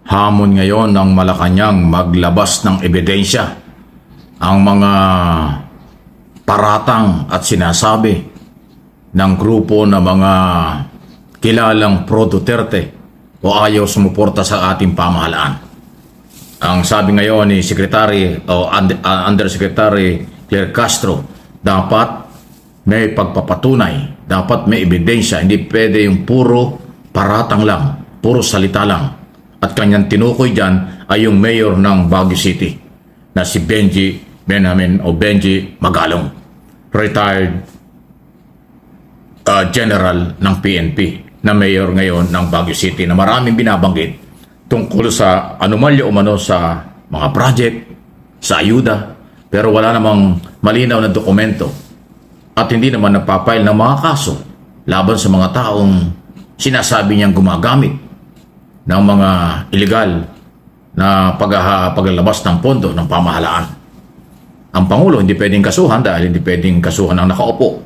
Hamon ngayon ng Malacanang maglabas ng ebidensya ang mga paratang at sinasabi ng grupo na mga kilalang pro-Duterte o ayaw sumuporta sa ating pamahalaan. Ang sabi ngayon ni Undersecretary Claire Castro, dapat may pagpapatunay, dapat may ebidensya, hindi pwede yung puro paratang lang, puro salita lang. At kanyang tinukoy dyan ay yung mayor ng Baguio City na si Benji Magalong, retired general ng PNP na mayor ngayon ng Baguio City, na maraming binabanggit tungkol sa anomalya umano sa mga project, sa ayuda, pero wala namang malinaw na dokumento at hindi naman nagpapile ng mga kaso laban sa mga taong sinasabi niyang gumagamit ng mga illegal na paglalabas ng pondo ng pamahalaan. Ang Pangulo hindi pwedeng kasuhan dahil hindi pwedeng kasuhan ang nakaupo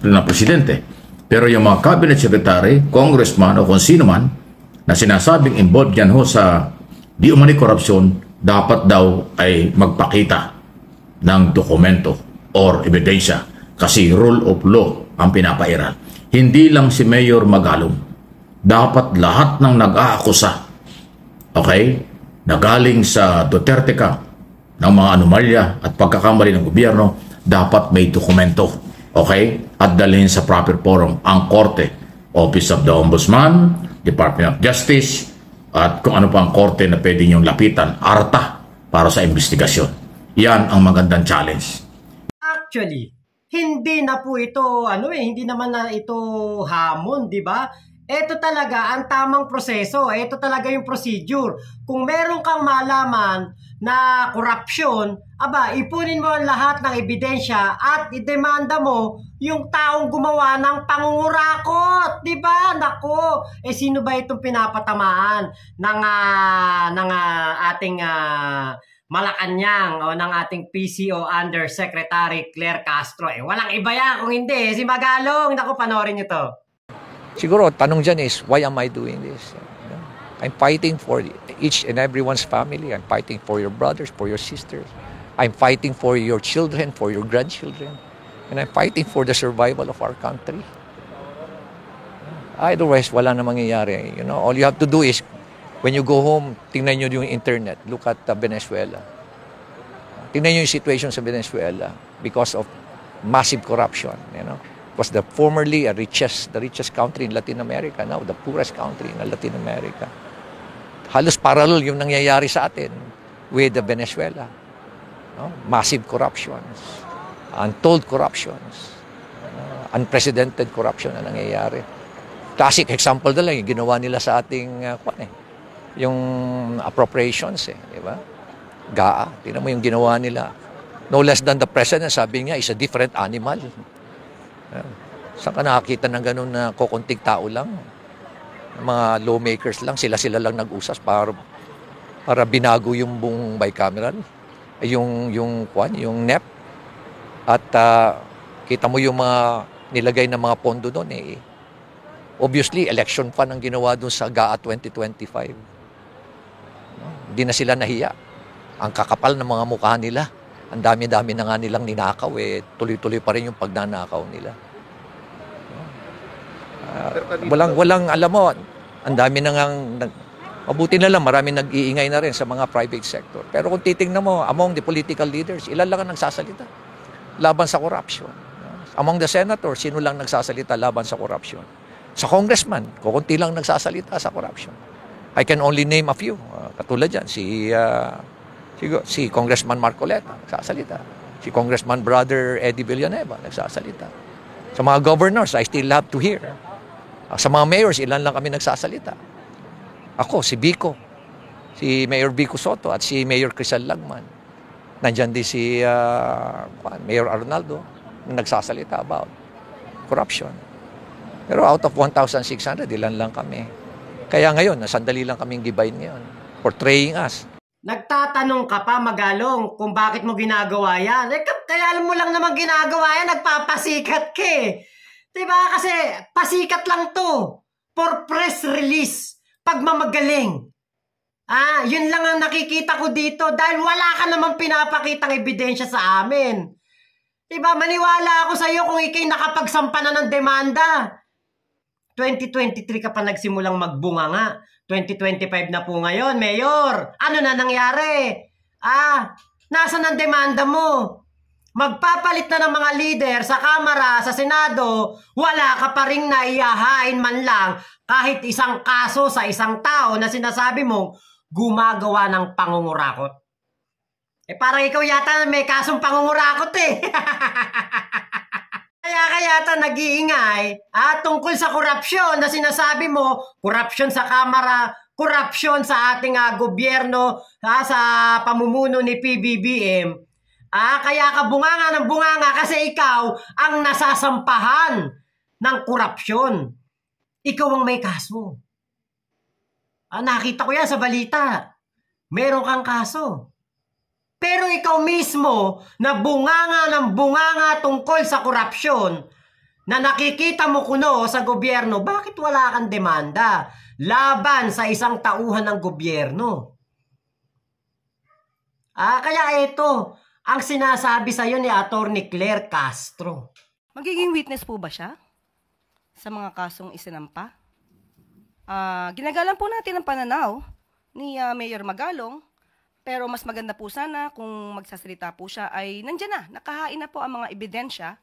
na presidente. Pero yung mga cabinet secretary, congressman o kung sino man na sinasabing involved yan ho sa di umani korupsyon, dapat daw ay magpakita ng dokumento or ebidensya kasi rule of law ang pinapairal. Hindi lang si Mayor Magalong. Dapat lahat ng nag-aakusa, okay, na galing sa Duterte ka ng mga anomalya at pagkakamali ng gobyerno, dapat may dokumento, okay, at dalhin sa proper forum ang Korte, Office of the Ombudsman, Department of Justice, at kung ano pa ang korte na pwede niyong lapitan, ARTA, para sa investigasyon. Yan ang magandang challenge. Actually, hindi na po ito, hindi naman na ito hamon, di ba? Ito talaga ang tamang proseso. Ito talaga yung procedure. Kung meron kang malaman na korupsyon, ipunin mo ang lahat ng ebidensya at idemanda mo yung taong gumawa ng pangungurakot. Diba? Nako, sino ba itong pinapatamaan ng ating Malacanang o ng ating PCO Undersecretary Claire Castro? Walang iba yan kung hindi si Magalong. Naku, panoorin nyo to. Siguro, tanong dyan is, why am I doing this? I'm fighting for each and everyone's family. I'm fighting for your brothers, for your sisters. I'm fighting for your children, for your grandchildren. And I'm fighting for the survival of our country. Otherwise, wala na mangyayari. All you have to do is, when you go home, tingnan nyo yung internet. Look at Venezuela. Tingnan nyo yung situation sa Venezuela because of massive corruption, It was the formerly the richest country in Latin America, now the poorest country in Latin America. Halos parallel yung nangyayari sa atin with the Venezuela. Massive corruptions, untold corruptions, unprecedented corruption na nangyayari. Classic example na lang yung ginawa nila sa ating yung appropriations, di ba? GAA, tingnan mo yung ginawa nila. No less than the president, sabi niya, is a different animal. Saan ka nakakita ng ganun na kukunting tao lang? Mga lawmakers lang, sila lang nag-usas para binago yung buong bicameral, yung NEP. At kita mo yung mga nilagay na mga pondo doon obviously election fund ang ginawa doon sa GAA 2025. Hindi na sila nahiya. Ang kakapal ng mga mukha nila. Ang dami-dami na nga nilang ninakaw, tuloy-tuloy pa rin yung pagnanakaw nila. Walang alam mo, ang dami na nga, mabuti na lang, marami nag-iingay na rin sa mga private sector. Pero kung titingnan mo, among the political leaders, ilan lang ang nagsasalita laban sa corruption. Among the senators, sino lang nagsasalita laban sa corruption? Sa congressman, kukunti lang nagsasalita sa corruption. I can only name a few. Katulad dyan, si Congressman Marcoleta, nagsasalita. Si Congressman Brother Eddie Villanueva, nagsasalita. Sa mga governors, I still have to hear. Sa mga mayors, ilan lang kami nagsasalita. Ako, si Vico, si Mayor Vico Soto at si Mayor Crisal Lagman. Nandyan din si Mayor Arnaldo na nagsasalita about corruption. Pero out of 1,600, ilan lang kami. Kaya ngayon, sandali lang kaming gibayin ngayon, portraying us. Nagtatanong ka pa, Magalong, kung bakit mo ginagawa yan. Kaya alam mo lang naman ginagawa yan, nagpapasikat ka Diba? Kasi pasikat lang to. For press release. Pagmamagaling. Yun lang ang nakikita ko dito dahil wala ka namang pinapakitang ebidensya sa amin. Diba, maniwala ako sa'yo kung ikay nakapagsampa na ng demanda. 2023 ka pa nagsimulang magbunga nga. 2025 na po ngayon, Mayor. Ano na nangyari? Nasaan ang demanda mo? Magpapalit na ng mga leader sa Kamara, sa Senado, wala ka pa ring naiyahain man lang kahit isang kaso sa isang tao na sinasabi mong gumagawa ng pangungurakot. Parang ikaw yata may kasong pangungurakot eh. Kaya ka yata nag-iingay tungkol sa korupsyon na sinasabi mo, korupsyon sa Kamara, korupsyon sa ating gobyerno, sa pamumuno ni PBBM. Kaya ka bunganga ng bunganga kasi ikaw ang nasasampahan ng korupsyon. Ikaw ang may kaso. Nakita ko yan sa balita. Meron kang kaso. Pero ikaw mismo na bunganga ng bunganga tungkol sa korupsyon na nakikita mo kuno sa gobyerno, bakit wala kang demanda laban sa isang tauhan ng gobyerno? Kaya ito ang sinasabi sa iyo ni Attorney Claire Castro. Magiging witness po ba siya sa mga kasong isinampa? Ginagalang po natin ang pananaw ni Mayor Magalong. Pero mas maganda po sana kung magsasalita po siya ay nandiyan na, nakahain na po ang mga ebidensya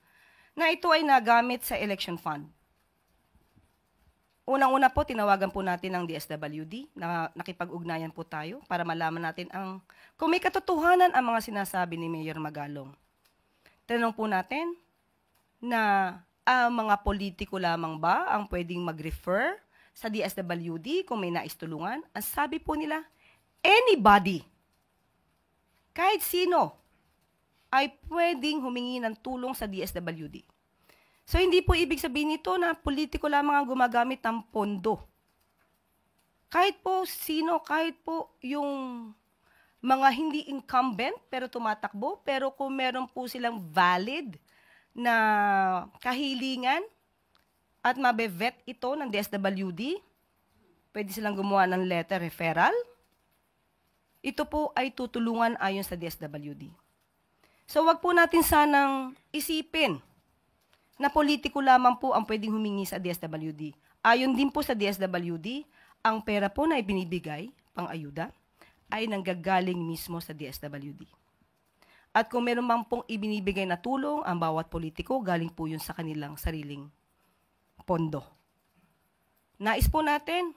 na ito ay nagamit sa election fund. Unang-una po, tinawagan po natin ang DSWD na nakipag-ugnayan po tayo para malaman natin kung may katotohanan ang mga sinasabi ni Mayor Magalong. Tanong po natin na mga politiko lamang ba ang pwedeng mag-refer sa DSWD kung may naistulungan? Ang sabi po nila, anybody. Kahit sino ay pwedeng humingi ng tulong sa DSWD. So, hindi po ibig sabihin nito na politiko lamang ang gumagamit ng pondo. Kahit po sino, kahit po yung mga hindi incumbent pero tumatakbo, pero kung meron po silang valid na kahilingan at mabe-vet ito ng DSWD, pwede silang gumawa ng letter referral. Ito po ay tutulungan ayon sa DSWD. So wag po natin sanang isipin na politiko lamang po ang pwedeng humingi sa DSWD. Ayon din po sa DSWD, ang pera po na ibinibigay pang ayuda ay nanggagaling mismo sa DSWD. At kung meron mang pong ibinibigay na tulong ang bawat politiko, galing po yun sa kanilang sariling pondo. Nais po natin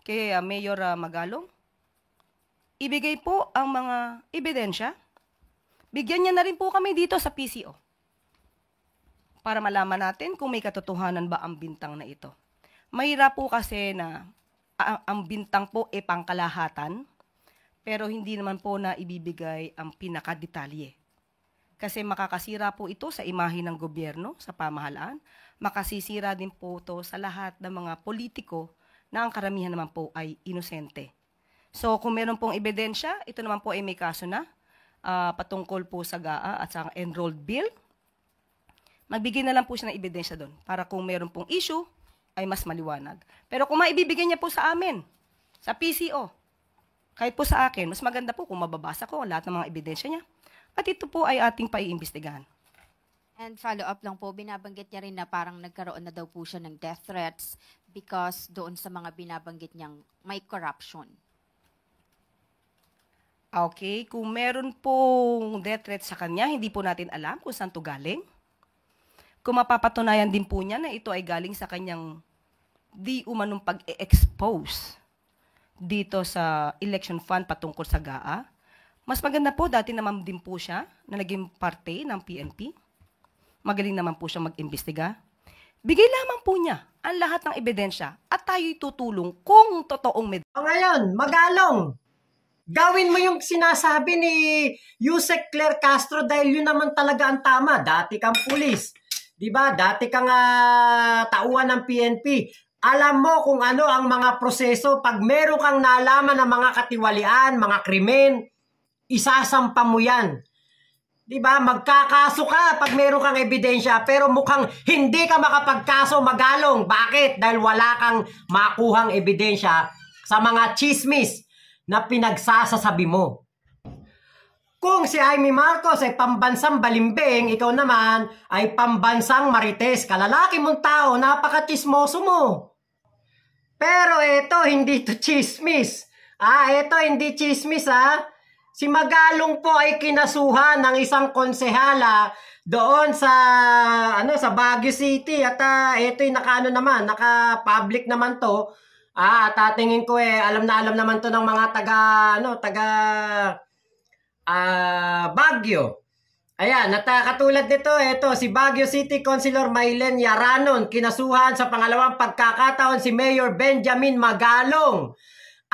kay Mayor Magalong, ibigay po ang mga ebidensya. Bigyan niya na rin po kami dito sa PCO para malaman natin kung may katotohanan ba ang bintang na ito. Mahirap po kasi na ang bintang po ay pangkalahatan, pero hindi naman po na ibibigay ang pinakadetalye. Kasi makakasira po ito sa imahe ng gobyerno, sa pamahalaan. Makasisira din po ito sa lahat ng mga politiko na ang karamihan naman po ay inosente. So kung meron pong ebidensya, ito naman po ay may kaso na patungkol po sa GAA at sa enrolled bill. Magbigay na lang po siya ng ebidensya doon para kung meron pong issue ay mas maliwanag. Pero kung maibibigay niya po sa amin, sa PCO, kahit po sa akin, mas maganda po kung mababasa ko lahat ng mga ebidensya niya. At ito po ay ating paiimbestigahan. And follow-up lang po, binabanggit niya rin na parang nagkaroon na daw po siya ng death threats because doon sa mga binabanggit niyang may corruption. Okay, kung meron pong death threat sa kanya, hindi po natin alam kung saan to galing. Kung mapapatunayan din po niya na ito ay galing sa kanyang di umanong pag-expose dito sa election fund patungkol sa GAA, mas maganda po, dati naman din po siya na naging parte ng PNP. Magaling naman po siya mag-imbestiga. Bigay lamang po niya ang lahat ng ebidensya at tayo'y tutulong kung totoong may... Ngayon, Magalong, gawin mo yung sinasabi ni Yusek Claire Castro dahil yun naman talaga ang tama. Dati kang pulis, di ba? Dati kang tauhan ng PNP. Alam mo kung ano ang mga proseso. Pag meron kang nalaman ng mga katiwalian, mga krimen, isasampa mo yan. Di ba? Magkakaso ka pag meron kang ebidensya, pero mukhang hindi ka makapagkaso, Magalong. Bakit? Dahil wala kang makuhang ebidensya sa mga chismis na pinagsasasabi mo. Kung si Amy Marcos ay pambansang balimbing, ikaw naman ay pambansang marites. Kalalaki mong tao, napaka-chismoso mo. Pero ito, hindi to chismis. Ito hindi chismis Si Magalong po ay kinasuhan ng isang konsehala doon sa sa Baguio City at ito'y naka-public naman to. Tatingin ko alam naman to ng mga taga Baguio. Ayan, katulad nito, si Baguio City Councilor Mailen Yaranon, kinasuhan sa pangalawang pagkakataon si Mayor Benjamin Magalong.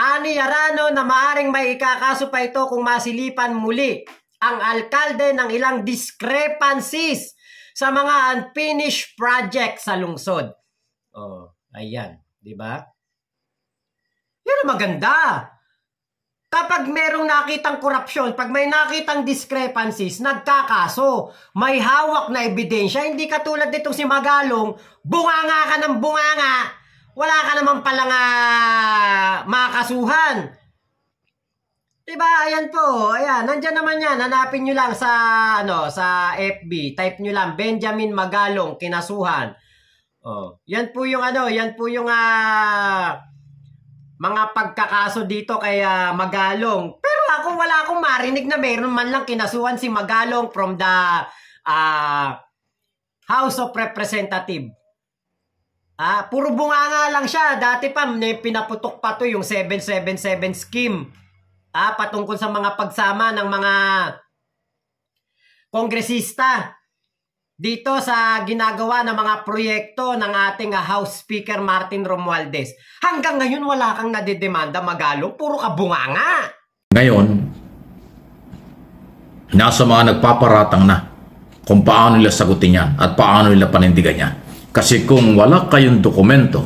Ani Yaranon na maaring may ikakaso pa ito kung masilipan muli ang alkalde ng ilang discrepancies sa mga unfinished project sa lungsod. Ayan, di ba? Yan ang maganda. Kapag merong nakitang korupsyon, pag may nakitang discrepancies, nagkakaso, may hawak na ebidensya, hindi katulad nitong si Magalong, bunganga ka ng bunganga, wala ka naman palang makasuhan. Diba? Ayan po. Ayan, nandyan naman yan. Hanapin nyo lang sa FB. Type nyo lang, Benjamin Magalong, kinasuhan. Yan po yung mga pagkakaso dito kay Magalong. Pero wala akong marinig na meron man lang kinasuhan si Magalong from the House of Representatives. Puro bunganga lang siya. Dati pa, pinaputok pa to yung 777 scheme. Patungkol sa mga pagsama ng mga kongresista dito sa ginagawa ng mga proyekto ng ating House Speaker Martin Romualdez. Hanggang ngayon wala kang nadidemanda, Magalong. Puro ka bunganga. Ngayon, nasa mga nagpaparatang na kung paano nila sagutin yan at paano nila panindigan yan. Kasi kung wala kayong dokumento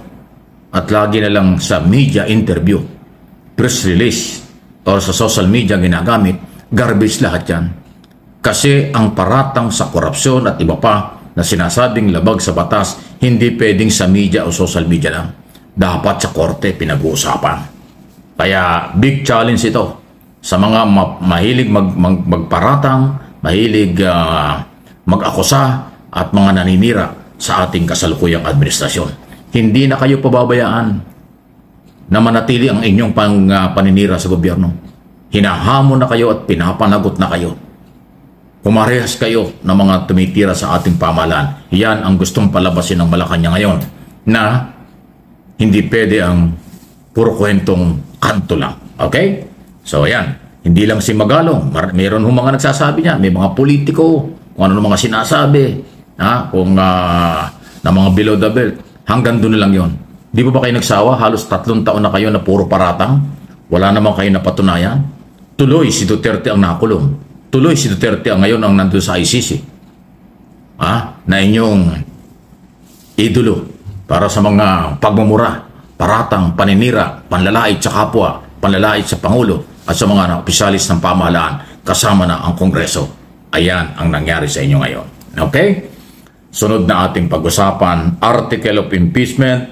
at lagi na lang sa media interview, press release, o sa social media ginagamit, garbage lahat yan. Kasi ang paratang sa korupsyon at iba pa na sinasabing labag sa batas, hindi pwedeng sa media o social media lang. Dapat sa korte pinag-uusapan. Kaya big challenge ito sa mga mahilig magparatang, mahilig mag-akusa at mga naninira sa ating kasalukuyang administrasyon. Hindi na kayo pababayaan na manatili ang inyong paninira sa gobyerno. Hinahamon na kayo at pinapanagot na kayo. Kumarehas kayo ng mga tumitira sa ating pamahalaan. Yan ang gustong palabasin ng Malacanang ngayon na hindi pwede ang puro kwentong kanto lang. Okay? So ayan, hindi lang si Magalong. Meron mga nagsasabi niya, may mga politiko, kung ano mga sinasabi, kung na mga below the belt. Hanggang doon lang yon. Di ba kayo nagsawa? Halos 3 taon na kayo na puro paratang. Wala naman kayo napatunayan. Tuloy si Duterte ang nakulong. Tuloy si Duterte ang ngayon ang nandun sa ICC. Na inyong idolo para sa mga pagmumura, paratang, paninira, panlalait sa kapwa, panlalait sa Pangulo at sa mga opisyalis ng pamahalaan kasama na ang Kongreso. Ayan ang nangyari sa inyo ngayon. Okay? Sunod na ating pag-usapan, Article of Impeachment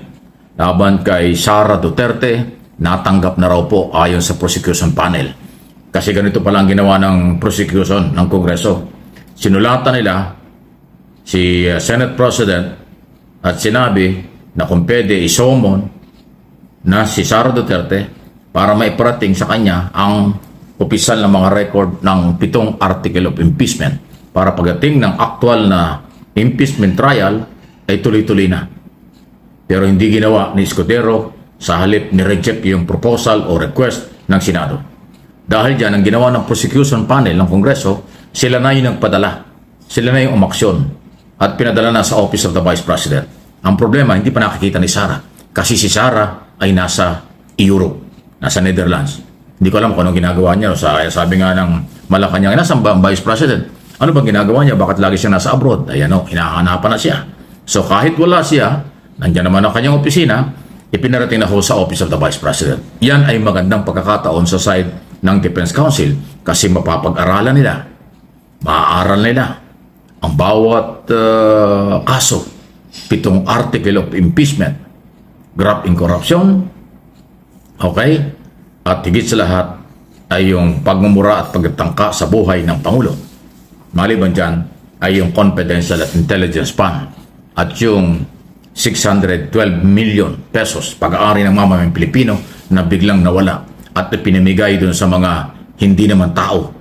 laban kay Sara Duterte, natanggap na raw po ayon sa prosecution panel. Kasi ganito pala ang ginawa ng prosecution ng Kongreso. Sinulatan nila si Senate President at sinabi na kung pwede isomon na si Sara Duterte para maiparating sa kanya ang opisyal na mga record ng 7 Article of Impeachment para pagdating ng aktual na impeachment trial ay tuloy-tuloy na. Pero hindi ginawa ni Escudero, sa halip ni-reject yung proposal o request ng Senado. Dahil dyan, ang ginawa ng prosecution panel ng Kongreso, sila na yung nagpadala. Sila na yung umaksyon at pinadala na sa Office of the Vice President. Ang problema, hindi pa nakikita ni Sara. Kasi si Sara ay nasa Europe, nasa Netherlands. Hindi ko alam kung anong ginagawa niya. Sabi nga ng Malacanang, nasa ang Vice President? Ano bang ginagawa niya? Bakit lagi siya nasa abroad? Ayan hinahanapan na siya. So kahit wala siya, nandiyan naman ang kanyang opisina, ipinarating na ho sa Office of the Vice President. Yan ay magandang pagkakataon sa side ng Defense Council kasi mapapag-aralan nila, maaaral nila ang bawat kaso, 7 Article of Impeachment, graft in corruption, okay, At higit sa lahat ay yung pagmumura at pagtangka sa buhay ng Pangulo. Maliban dyan ay yung confidential at intelligence fund at yung 612 million pesos pag-aari ng mamamayang Pilipino na biglang nawala at pinamigay dun sa mga hindi naman tao.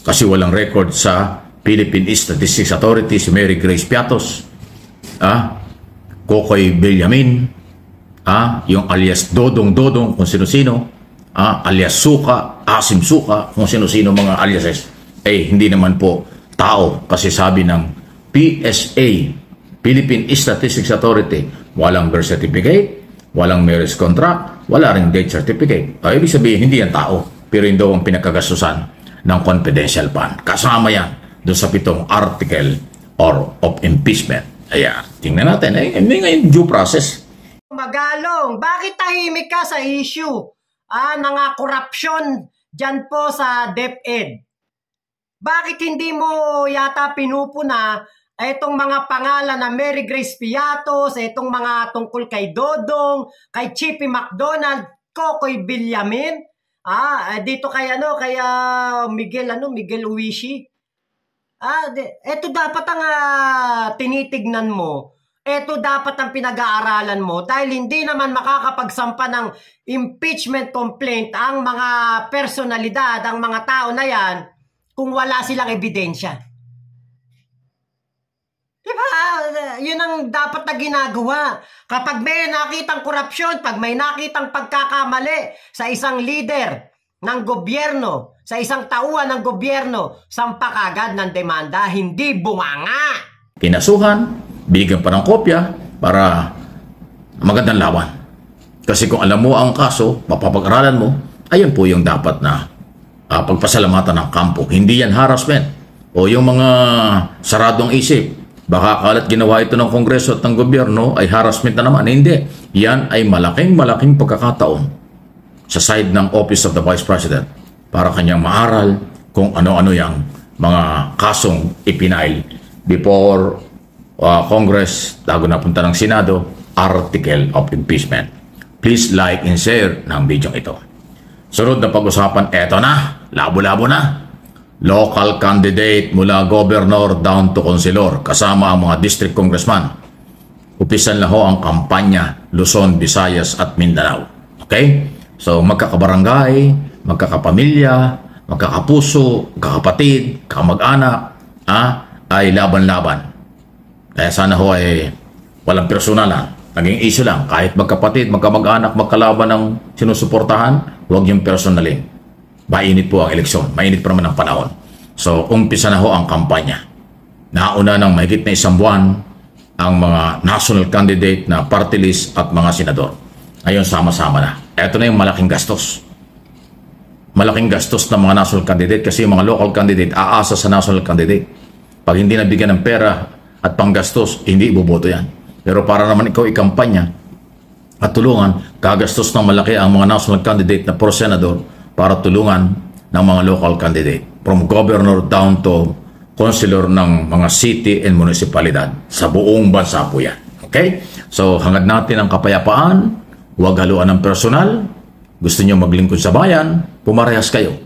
Kasi walang record sa Philippine Statistics Authority si Mary Grace Piatos, Kokoy Villamin, yung alias Dodong kung sino-sino, alias Suka, Asim Suka, kung sino-sino mga aliases, hindi naman po tao. Kasi sabi ng PSA, Philippine Statistics Authority, walang birth certificate, walang marriage contract, wala ring death certificate. Ibig sabihin, hindi yan tao, pero yun daw ang pinagkagasusan ng confidential fund. Kasama yan doon sa 7 article of impeachment. Ayan, tingnan natin. May ngayon due process. Magalong, bakit tahimik ka sa issue ng korupsyon dyan po sa DepEd? Bakit hindi mo yata pinupuna itong mga pangalan na Mary Grace Piatos, itong mga tungkol kay Dodong, kay Chippy McDonald, Kokoy Villamin, dito kay Miguel Uwishi. Ito dapat ang tinitignan mo. Ito dapat ang pinag-aaralan mo dahil hindi naman makakapagsampa ng impeachment complaint ang mga personalidad, ang mga tao na yan kung wala silang ebidensya. Diba? Yun ang dapat na ginagawa. Kapag may nakitang korupsyon, pag may nakitang pagkakamali sa isang leader ng gobyerno, sa isang tauhan ng gobyerno, sampa kagad ng demanda, hindi bunganga. Kinasuhan, bigyan pa ng kopya para magandang laban. Kasi kung alam mo ang kaso, mapapag-aralan mo, ayun po yung dapat na pagpasalamatan ng kampo. Hindi yan harassment o yung mga saradong isip. Baka kalat ginawa ito ng Kongreso at ng gobyerno ay harassment na naman. Hindi. Yan ay malaking pagkakataon sa side ng Office of the Vice President para kanyang maaral kung ano-ano yung mga kasong ipinail before Congress, bago napunta ng Senado, article of impeachment. Please like and share ng video ito. Sunod na pag-usapan, eto na, labo-labo na. Local candidate mula governor down to councilor kasama ang mga district congressman. Upisan na ho ang kampanya Luzon, Visayas at Mindanao. Okay? So magkakabarangay, magkakapamilya, magkakapuso, magkakapatid, kamag-anak, ay laban-laban. Kaya sana ho ay walang personalan. Naging issue lang. Kahit magkapatid, magkamag-anak, magkalaban ng sinusuportahan, huwag yung personalin. Mainit po ang eleksyon. Mainit pa naman ang panahon. So, umpisa na ho ang kampanya. Nauna ng mahigit na 1 buwan ang mga national candidate na party list at mga senador. Ngayon, sama-sama na. Ito na yung malaking gastos. Malaking gastos ng mga national candidate kasi yung mga local candidate aasa sa national candidate. Pag hindi nabigyan ng pera at panggastos, hindi iboboto yan. Pero para naman ikaw ikampanya at tulungan, kagastos ng malaki ang mga national candidate na pro senador para tulungan ng mga local candidate. From governor down to councilor ng mga city and municipalidad. Sa buong bansa po yan. Okay? So, hangad natin ang kapayapaan, huwag haluan ng personal. Gusto nyo maglingkod sa bayan, pumarehas kayo.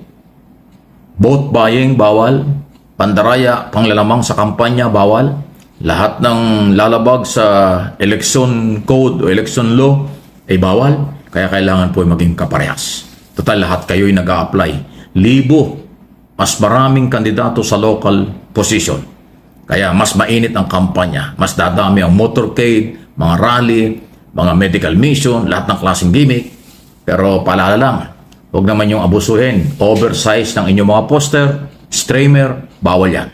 Vote buying, bawal. Pandaraya, panglalamang sa kampanya, bawal. Lahat ng lalabag sa election code o election law ay bawal. Kaya kailangan po maging kaparehas. Total, lahat kayo'y nag-a-apply. Libo, mas maraming kandidato sa local position. Kaya mas mainit ang kampanya. Mas dadami ang motorcade, mga rally, mga medical mission, lahat ng klaseng gimmick. Pero paalala lang, huwag naman yung abusuhin. Oversize ng inyong mga poster, streamer, bawal yan.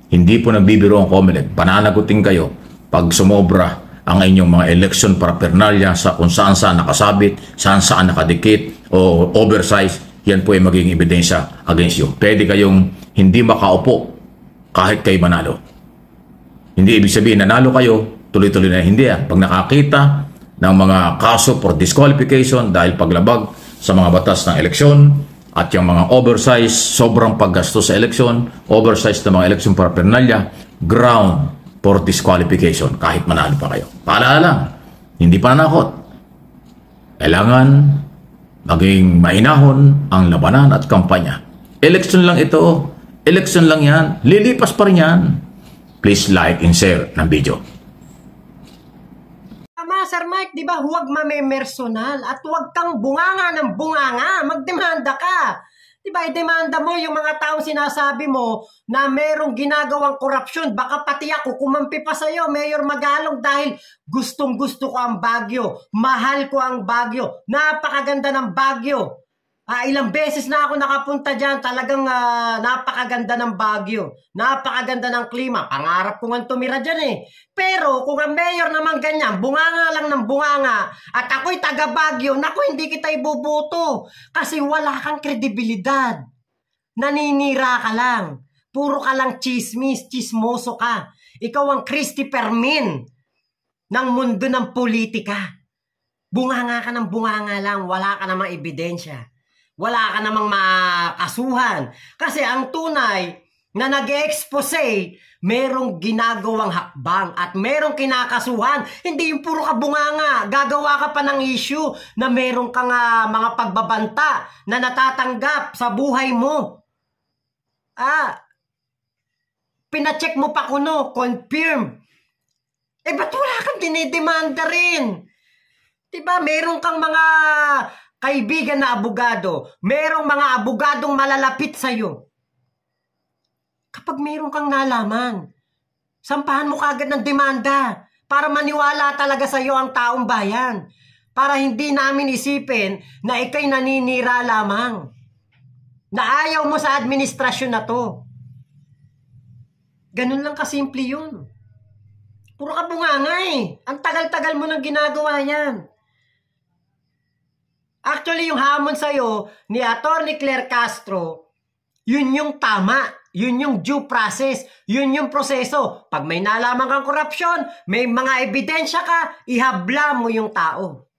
Hindi po nagbibiro ang COMELEC. Pananagutin kayo pag sumobra ang inyong mga election paraphernalia sa kung saan-saan nakasabit, saan-saan nakadikit o oversize. Yan po ay magiging ebidensya against you. Pwede kayong hindi makaupo kahit kayo manalo. Hindi ibig sabihin nanalo kayo, tuloy-tuloy na hindi yan. Pag nakakita ng mga kaso for disqualification dahil paglabag sa mga batas ng eleksyon, at yung mga oversize, sobrang paggastos sa eleksyon, oversize na mga eleksyon paraphernalia, ground for disqualification kahit manalo pa kayo. Paalala lang, hindi pa nanakot. Kailangan maging mainahon ang labanan at kampanya. Election lang ito. Election lang yan. Lilipas pa rin yan. Please like and share ng video. Tama, Sir Mike, di ba? Huwag mamemersonal at huwag kang bunganga ng bunganga. Magdemanda ka. Di ba? Idemanda mo yung mga taong sinasabi mo na merong ginagawang korupsyon. Baka pati ako kumampi pa sa'yo, Mayor Magalong, dahil gustong-gusto ko ang Baguio. Mahal ko ang Baguio. Napakaganda ng Baguio. Ilang beses na ako nakapunta dyan. Talagang napakaganda ng Baguio. Napakaganda ng klima. Pangarap ko nga tumira dyan eh. Pero kung ang mayor naman ganyan, bunganga lang ng bunganga, at ako'y taga Baguio, naku, hindi kita ibubuto. Kasi wala kang kredibilidad. Naninira ka lang. Puro ka lang chismis, chismoso ka. Ikaw ang Christopher Min ng mundo ng politika. Bunganga ka ng bunganga lang. Wala ka namang ebidensya. Wala ka namang makasuhan. Kasi ang tunay na nag-expose, merong ginagawang hakbang at merong kinakasuhan. Hindi yung puro ka bunganga. Gagawa ka pa ng issue na merong kang mga pagbabanta na natatanggap sa buhay mo. Pinacheck mo pa kuno, confirm. Ba't wala kang dinidemanda rin? Diba, meron kang mga kaibigan na abogado, merong mga abogadong malalapit sa'yo. Kapag meron kang nalaman, sampahan mo kagad ng demanda para maniwala talaga sa'yo ang taong bayan. Para hindi namin isipin na ikay naninira lamang. Na ayaw mo sa administrasyon na to. Ganun lang kasimple yun. Puro ka bunganga eh. Ang tagal-tagal mo nang ginagawa yan. Actually, yung hamon sa'yo ni Atty. Claire Castro, yun yung tama. Yun yung due process. Yun yung proseso. Pag may nalaman kang korupsyon, may mga ebidensya ka, ihabla mo yung tao.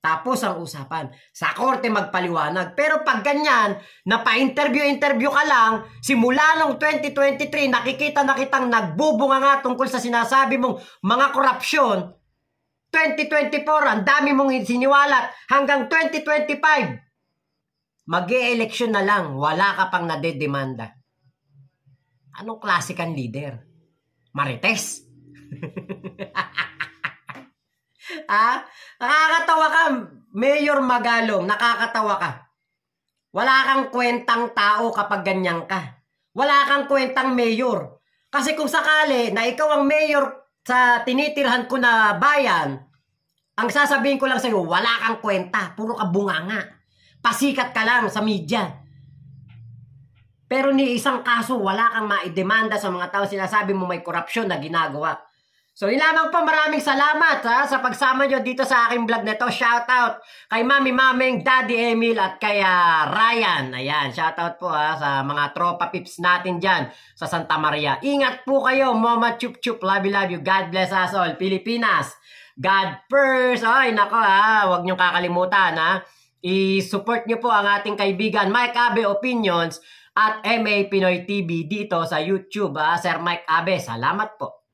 Tapos ang usapan. Sa korte magpaliwanag. Pero pag ganyan, na pa-interview ka lang, simula nung 2023, nakikita na kitang nagbubunga nga tungkol sa sinasabi mong mga korupsyon. 2024, ang dami mong siniwalat. Hanggang 2025, mag-e-eleksyon na lang, wala ka pang nadedemanda. Anong klase kang leader? Marites? Nakakatawa ka, Mayor Magalong, nakakatawa ka. Wala kang kwentang tao kapag ganyan ka. Wala kang kwentang mayor. Kasi kung sakali na ikaw ang mayor sa tinitirhan ko na bayan, ang sasabihin ko lang sa'yo, wala kang kwenta, puro ka bunganga. Pasikat ka lang sa media. Pero ni isang kaso, wala kang maidemanda sa mga tao sinasabi mo may korupsyon na ginagawa. So, yun lamang po, maraming salamat sa pagsama nyo dito sa aking vlog na ito. Shoutout kay Mami Mameng, Daddy Emil at kay Ryan. Ayan, shoutout po sa mga tropa pips natin dyan sa Santa Maria. Ingat po kayo, Mama Chup Chup. Love you. God bless us all. Pilipinas, God first. Ay, nako huwag nyo kakalimutan I-support nyo po ang ating kaibigan Mike Abe Opinions at MA Pinoy TV dito sa YouTube. Sir Mike Abe, salamat po.